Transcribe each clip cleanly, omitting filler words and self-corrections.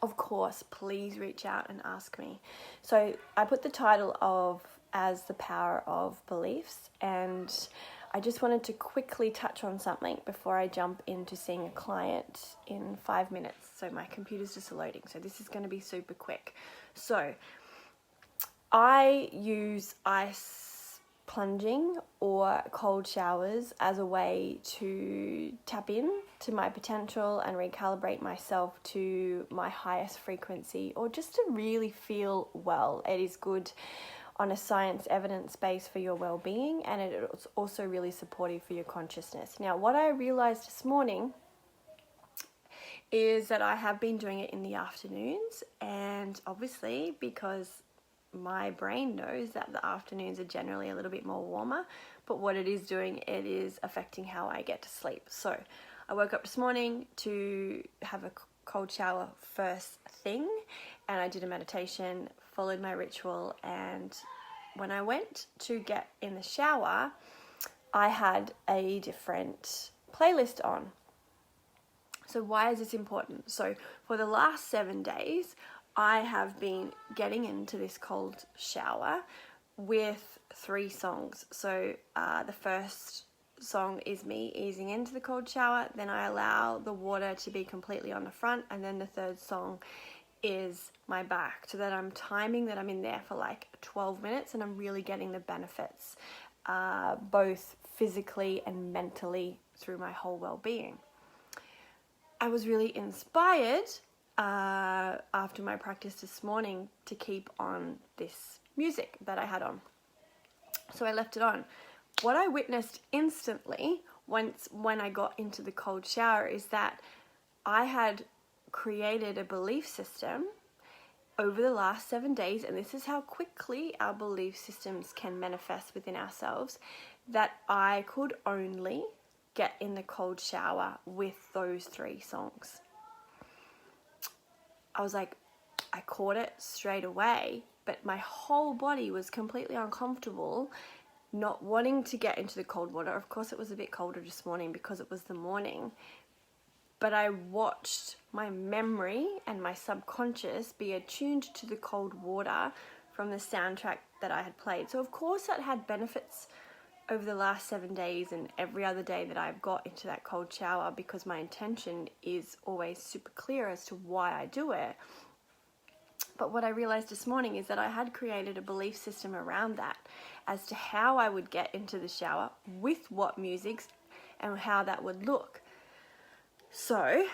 of course, please reach out and ask me. So I put the title of as The Power of Beliefs, and I just wanted to quickly touch on something before I jump into seeing a client in 5 minutes. So my computer's just loading, so this is going to be super quick. So I use ice plunging or cold showers as a way to tap in to my potential and recalibrate myself to my highest frequency, or just to really feel well. It is good on a science evidence base for your well-being, and it's also really supportive for your consciousness. Now, what I realized this morning is that I have been doing it in the afternoons, and obviously because my brain knows that the afternoons are generally a little bit more warmer, but what it is doing, it is affecting how I get to sleep. So I woke up this morning to have a cold shower first thing, and I did a meditation, followed my ritual, and when I went to get in the shower, I had a different playlist on. So why is this important? So for the last 7 days, I have been getting into this cold shower with 3 songs. So the first song is me easing into the cold shower, then I allow the water to be completely on the front, and then the third song is my back, so that I'm timing that I'm in there for like 12 minutes and I'm really getting the benefits, both physically and mentally, through my whole well-being. I was really inspired after my practice this morning to keep on this music that I had on. So I left it on. What I witnessed instantly when I got into the cold shower is that I had created a belief system over the last 7 days, and this is how quickly our belief systems can manifest within ourselves, that I could only get in the cold shower with those 3 songs. I was like, I caught it straight away, but my whole body was completely uncomfortable, not wanting to get into the cold water. Of course, it was a bit colder this morning because it was the morning, but I watched my memory and my subconscious be attuned to the cold water from the soundtrack that I had played. So of course that had benefits over the last 7 days and every other day that I've got into that cold shower, because my intention is always super clear as to why I do it. But what I realized this morning is that I had created a belief system around that as to how I would get into the shower, with what musics, and how that would look. So,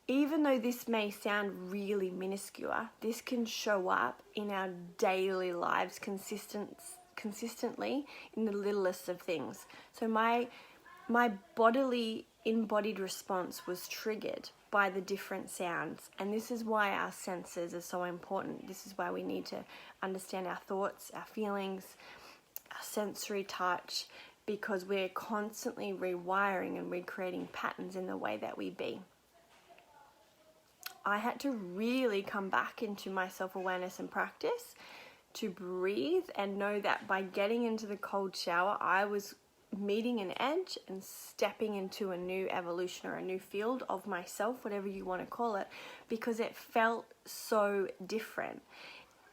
even though this may sound really minuscule, this can show up in our daily lives consistently in the littlest of things. So my bodily embodied response was triggered by the different sounds, and this is why our senses are so important. This is why we need to understand our thoughts, our feelings, our sensory touch, because we're constantly rewiring and recreating patterns in the way that we be. I had to really come back into my self-awareness and practice to breathe and know that by getting into the cold shower, I was meeting an edge and stepping into a new evolution or a new field of myself, whatever you want to call it, because it felt so different.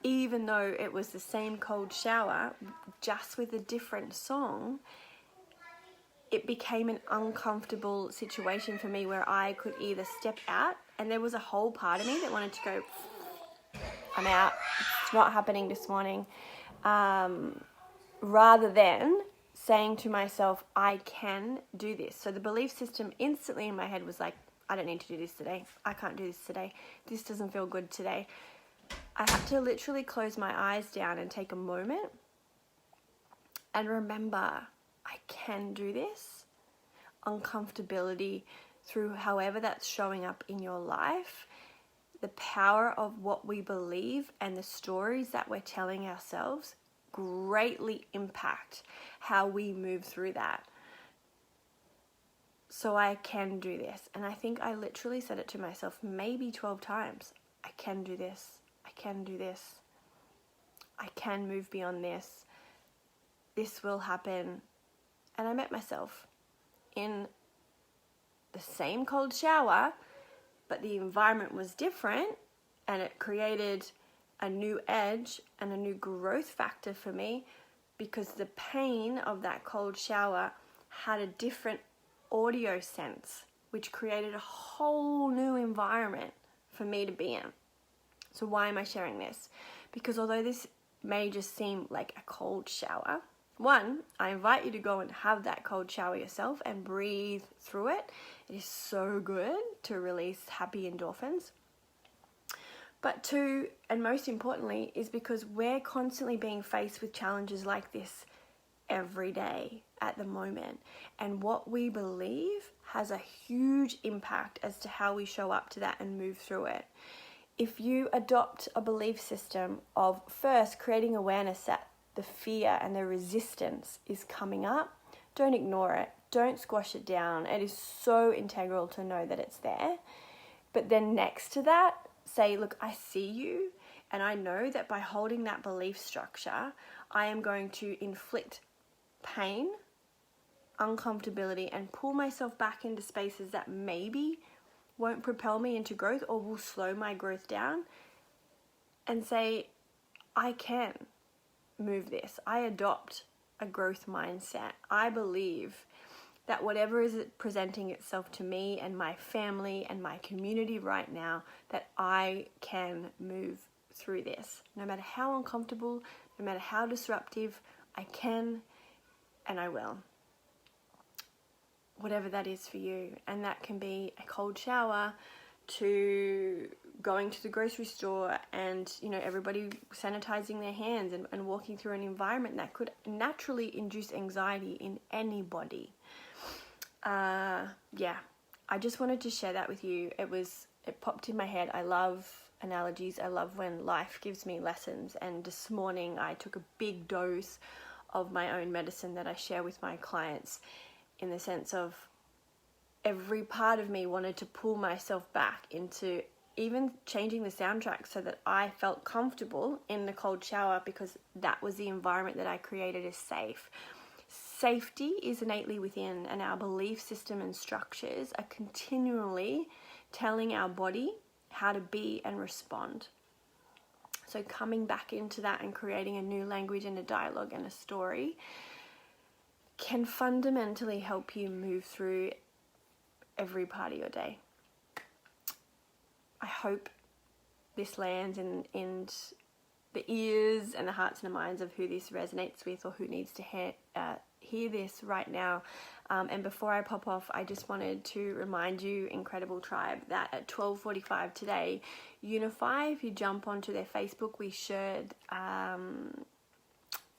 Even though it was the same cold shower, just with a different song, it became an uncomfortable situation for me where I could either step out, and there was a whole part of me that wanted to go, I'm out, it's not happening this morning, rather than saying to myself, I can do this. So the belief system instantly in my head was like, I don't need to do this today. I can't do this today. This doesn't feel good today. I had to literally close my eyes down and take a moment and remember, I can do this. Uncomfortability, through however that's showing up in your life, the power of what we believe and the stories that we're telling ourselves greatly impact how we move through that. So I can do this. And I think I literally said it to myself maybe 12 times. I can do this. I can do this. I can move beyond this. This will happen. And I met myself in the same cold shower but the environment was different, and it created a new edge and a new growth factor for me, because the pain of that cold shower had a different audio sense, which created a whole new environment for me to be in. So why am I sharing this? Because although this may just seem like a cold shower, one, I invite you to go and have that cold shower yourself and breathe through it. It is so good to release happy endorphins. But two, and most importantly, is because we're constantly being faced with challenges like this every day at the moment. And what we believe has a huge impact as to how we show up to that and move through it. If you adopt a belief system of first creating awareness that the fear and the resistance is coming up, don't ignore it. Don't squash it down. It is so integral to know that it's there. But then next to that, say, look, I see you, and I know that by holding that belief structure, I am going to inflict pain, uncomfortability, and pull myself back into spaces that maybe won't propel me into growth or will slow my growth down, and say, I can move this. I adopt a growth mindset. I believe that whatever is presenting itself to me and my family and my community right now, that I can move through this. No matter how uncomfortable, no matter how disruptive, I can and I will. Whatever that is for you. And that can be a cold shower to going to the grocery store and, everybody sanitizing their hands and walking through an environment that could naturally induce anxiety in anybody. I just wanted to share that with you. It popped in my head. I love analogies. I love when life gives me lessons. And this morning I took a big dose of my own medicine that I share with my clients, in the sense of every part of me wanted to pull myself back into even changing the soundtrack so that I felt comfortable in the cold shower, because that was the environment that I created as safe. Safety is innately within, and our belief system and structures are continually telling our body how to be and respond. So coming back into that and creating a new language and a dialogue and a story can fundamentally help you move through every part of your day. I hope this lands in the ears and the hearts and the minds of who this resonates with, or who needs to hear this right now. And before I pop off, I just wanted to remind you, Incredible Tribe, that at 12:45 today, Unify, if you jump onto their Facebook, we shared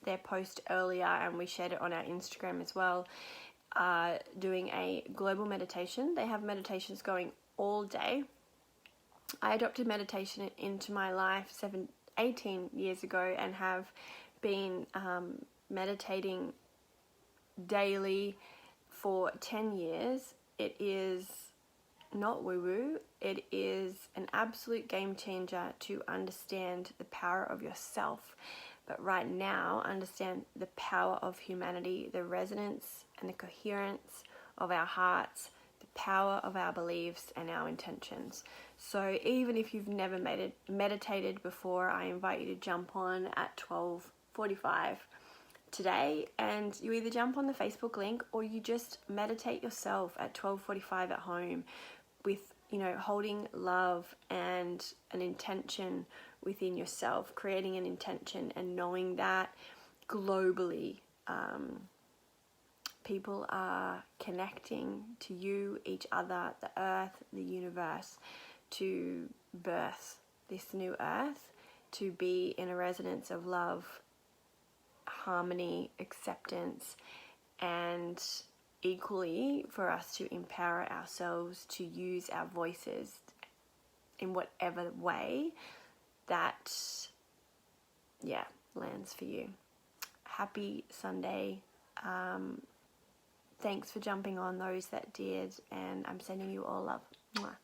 their post earlier, and we shared it on our Instagram as well, doing a global meditation. They have meditations going all day. I adopted meditation into my life 18 years ago and have been meditating daily for 10 years. It is not woo-woo. It is an absolute game changer to understand the power of yourself. But right now, understand the power of humanity, the resonance and the coherence of our hearts, the power of our beliefs and our intentions. So even if you've never meditated before, I invite you to jump on at 12:45 today, and you either jump on the Facebook link or you just meditate yourself at 12:45 at home with, holding love and an intention within yourself, creating an intention and knowing that globally people are connecting to you, each other, the earth, the universe, to birth this new earth, to be in a resonance of love, harmony, acceptance, and equally for us to empower ourselves to use our voices in whatever way that lands for you. Happy Sunday. Thanks for jumping on, those that did, and I'm sending you all love. Mwah.